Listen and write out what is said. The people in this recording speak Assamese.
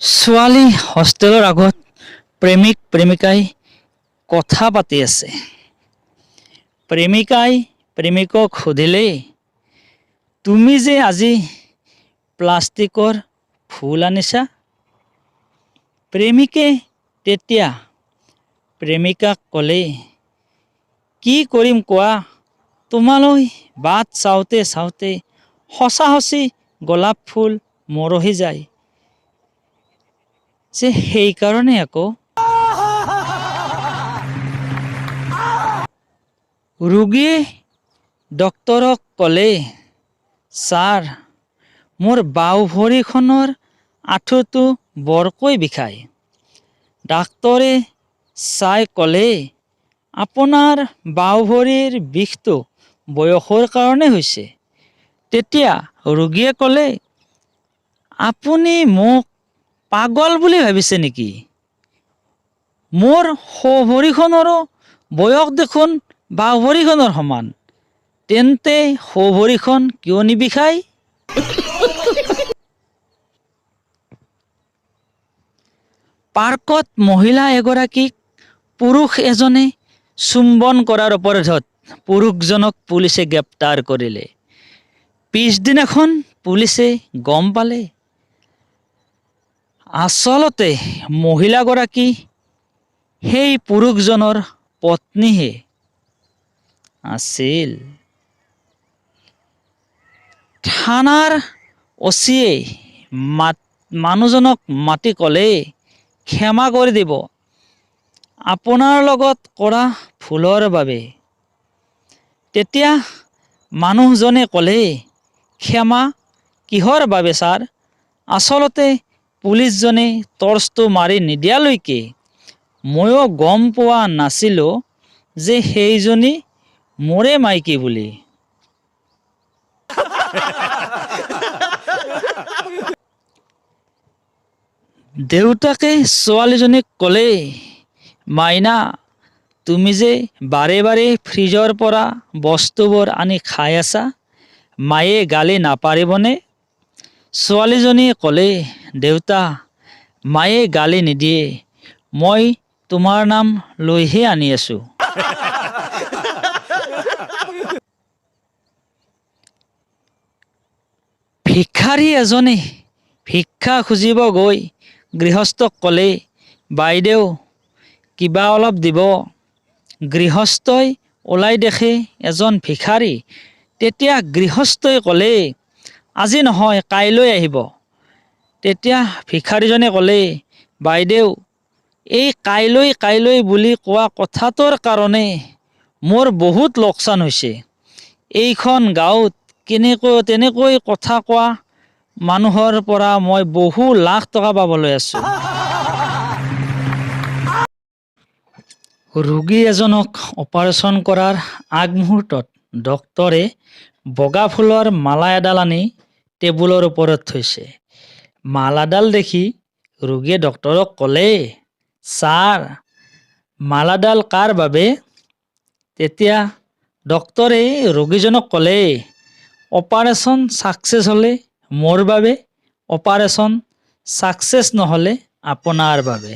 ছোৱালী হোষ্টেলৰ আগত প্ৰেমিক প্ৰেমিকাই কথা পাতি আছে। প্ৰেমিকাই প্ৰেমিকক সুধিলে, তুমি যে আজি প্লাষ্টিকৰ ফুল আনিছা? প্ৰেমিকে তেতিয়া প্ৰেমিকাক ক'লে, কি কৰিম কোৱা, তোমালৈ বাট চাওঁতে চাওঁতে সঁচি গোলাপ ফুল মৰহি যায় যে সেইকাৰণে আকৌ। ৰোগীয়ে ডক্তৰক ক'লে, ছাৰ, মোৰ বাওঁ ভৰিখনৰ আঁঠুটো বৰকৈ বিষায়। ডাক্তৰে চাই ক'লে, আপোনাৰ বাওঁ ভৰিৰ বিষটো বয়সৰ কাৰণে হৈছে। তেতিয়া ৰোগীয়ে ক'লে, আপুনি মোক পাগল বুলি ভাবিছে নেকি? মোৰ সোঁ ভৰিখনৰো বয়স দেখোন বাওঁ ভৰিখনৰ সমান। তেন্তে সোঁ ভৰিখন কিয় নিবিষায়? পাৰ্কত মহিলা এগৰাকীক পুৰুষ এজনে চুম্বন কৰাৰ অপৰাধত পুৰুষজনক পুলিচে গ্ৰেপ্তাৰ কৰিলে। পিছদিনাখন পুলিচে গম পালে, আচলতে মহিলাগৰাকী সেই পুৰুষজনৰ পত্নীহে আছিল। থানাৰ অচিয়ে মানুহজনক মাতি ক'লে, ক্ষমা কৰি দিব আপোনাৰ লগত কৰা ভুলৰ বাবে। তেতিয়া মানুহজনে ক'লে, ক্ষমা কিহৰ বাবে ছাৰ? আচলতে পুলিচজনে টৰ্চটো মাৰি নিদিয়ালৈকে ময়ো গম পোৱা নাছিলোঁ যে সেইজনী মোৰে মাইকী বুলি। দেউতাকে ছোৱালীজনীক ক'লে, মাইনা, তুমি যে বাৰে বাৰে ফ্ৰিজৰ পৰা বস্তুবোৰ আনি খাই আছা, মায়ে গালি নাপাৰিবনে? ছোৱালীজনীয়ে ক'লে, দেউতা, মায়ে গালি নিদিয়ে, মই তোমাৰ নাম লৈহে আনি আছোঁ। ভিক্ষাৰী এজনে ভিক্ষা খুজিব গৈ গৃহস্থক ক'লে, বাইদেউ, কিবা অলপ দিব। গৃহস্থই ওলাই দেখে এজন ভিক্ষাৰী। তেতিয়া গৃহস্থই ক'লে, আজি নহয় কাইলৈ আহিব। তেতিয়া ভিক্ষাৰীজনে ক'লে, বাইদেউ, এই কাইলৈ কাইলৈ বুলি কোৱা কথাটোৰ কাৰণে মোৰ বহুত লোকচান হৈছে। এইখন গাঁৱত তেনেকৈ কথা কোৱা মানুহৰ পৰা মই বহু লাখ টকা পাবলৈ আছোঁ। ৰোগী এজনক অপাৰেশ্যন কৰাৰ আগমুহূৰ্তত ডক্তৰে বগা ফুলৰ মালা এডাল আনি টেবুলৰ ওপৰত থৈছে। মালাডাল দেখি ৰোগীয়ে ডক্তৰক ক'লে, ছাৰ, মালাডাল কাৰ বাবে? তেতিয়া ডক্তৰে ৰোগীজনক ক'লে, অপাৰেশ্যন ছাকচেছ হ'লে মোৰ বাবে, অপাৰেশ্যন ছাকচেছ নহ'লে আপোনাৰ বাবে।